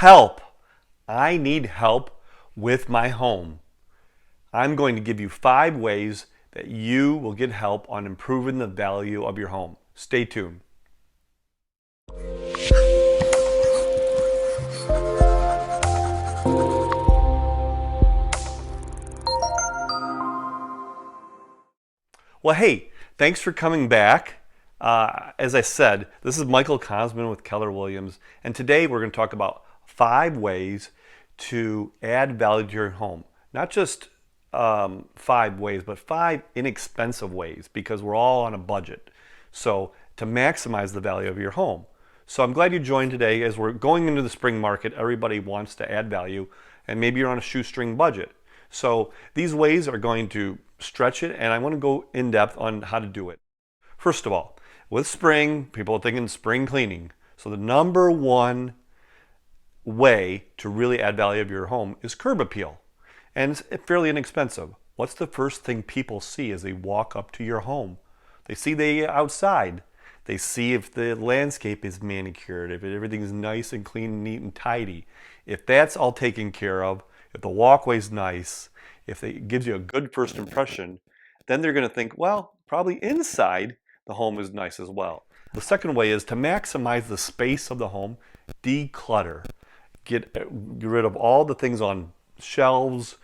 help. I need help with my home. I'm going to give you 5 ways that you will get help on improving the value of your home. Stay tuned. Well, hey, thanks for coming back. As I said, this is Michael Cosman with Keller Williams, and today we're going to talk about 5 ways to add value to your home. Not just 5 ways, but 5 inexpensive ways, because we're all on a budget. So to maximize the value of your home. So I'm glad you joined today. As we're going into the spring market, everybody wants to add value, and maybe you're on a shoestring budget. So these ways are going to stretch it, and I want to go in depth on how to do it. First of all, with spring, people are thinking spring cleaning. So the number one way to really add value of your home is curb appeal. And it's fairly inexpensive. What's the first thing people see as they walk up to your home? They see the outside. They see if the landscape is manicured, if everything's nice and clean, neat and tidy. If that's all taken care of, if the walkway's nice, if it gives you a good first impression, then they're going to think, well, probably inside the home is nice as well. The second way is to maximize the space of the home. Declutter. Get rid of all the things on shelves,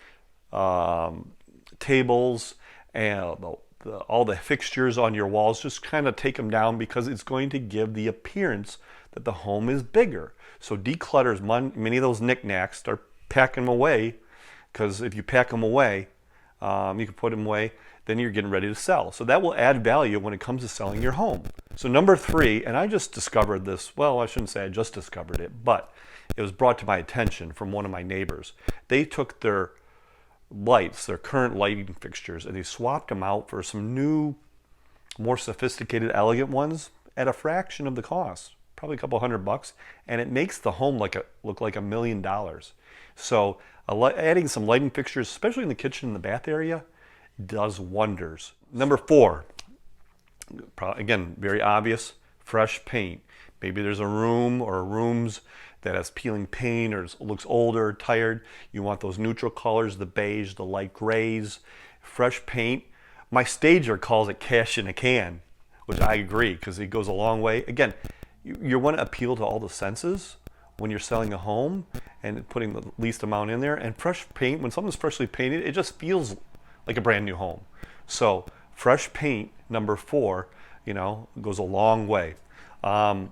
tables, and all the fixtures on your walls. Just kind of take them down, because it's going to give the appearance that the home is bigger. So declutters many of those knickknacks. Start packing them away, because if you pack them away, you can put them away, then you're getting ready to sell. So that will add value when it comes to selling your home. So number 3, and I just discovered this, well, I shouldn't say I just discovered it, but it was brought to my attention from one of my neighbors. They took their lights, their current lighting fixtures, and they swapped them out for some new, more sophisticated, elegant ones at a fraction of the cost, probably a couple $100, and it makes the home look like $1 million. So adding some lighting fixtures, especially in the kitchen and the bath area, does wonders. Number 4, again, very obvious, fresh paint. Maybe there's a room or rooms that has peeling paint or looks older, tired. You want those neutral colors, the beige, the light grays, fresh paint. My stager calls it cash in a can, which I agree, because it goes a long way. Again, you want to appeal to all the senses when you're selling a home and putting the least amount in there. And fresh paint, when something's freshly painted, it just feels like a brand new home. So fresh paint, number 4, goes a long way. And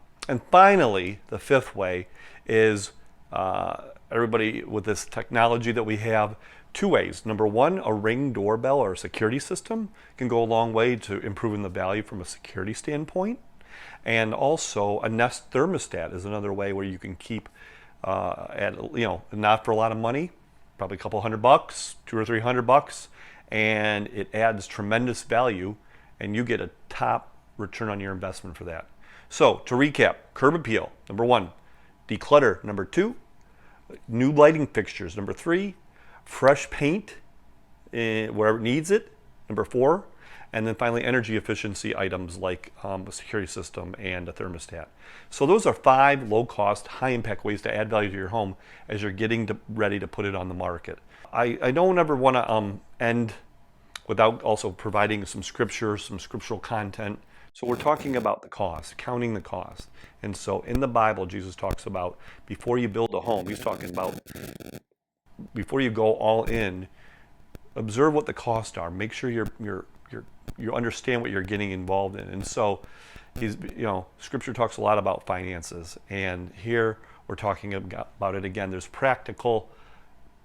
finally, the 5th way is everybody with this technology that we have, 2 ways. Number 1, a Ring doorbell or a security system can go a long way to improving the value from a security standpoint. And also a Nest thermostat is another way where you can keep not for a lot of money, probably a couple $100, $200 or $300, and it adds tremendous value, and you get a top return on your investment for that. So to recap, curb appeal, number 1, declutter, number 2, new lighting fixtures, number 3, fresh paint wherever it needs it, number 4, and then finally energy efficiency items like a security system and a thermostat. So those are 5 low-cost, high-impact ways to add value to your home as you're getting ready to put it on the market. I don't ever want to end without also providing some scripture, some scriptural content. So we're talking about the cost, counting the cost. And so in the Bible, Jesus talks about before you build a home, he's talking about before you go all in, observe what the costs are. Make sure you understand what you're getting involved in. And so Scripture talks a lot about finances, and here we're talking about it again. There's practical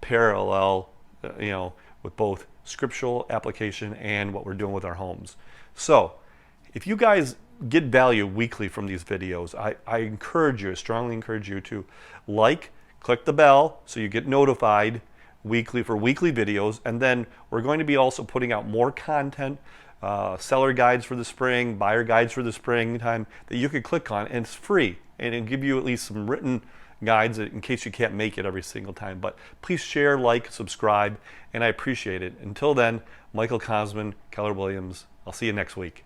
parallel, with both scriptural application and what we're doing with our homes. So if you guys get value weekly from these videos, I strongly encourage you to click the bell so you get notified weekly for weekly videos. And then we're going to be also putting out more content, seller guides for the spring, buyer guides for the springtime that you could click on, and it's free, and it'll give you at least some written guides in case you can't make it every single time. But please share, subscribe, and I appreciate it. Until then, Michael Cosman, Keller Williams. I'll see you next week.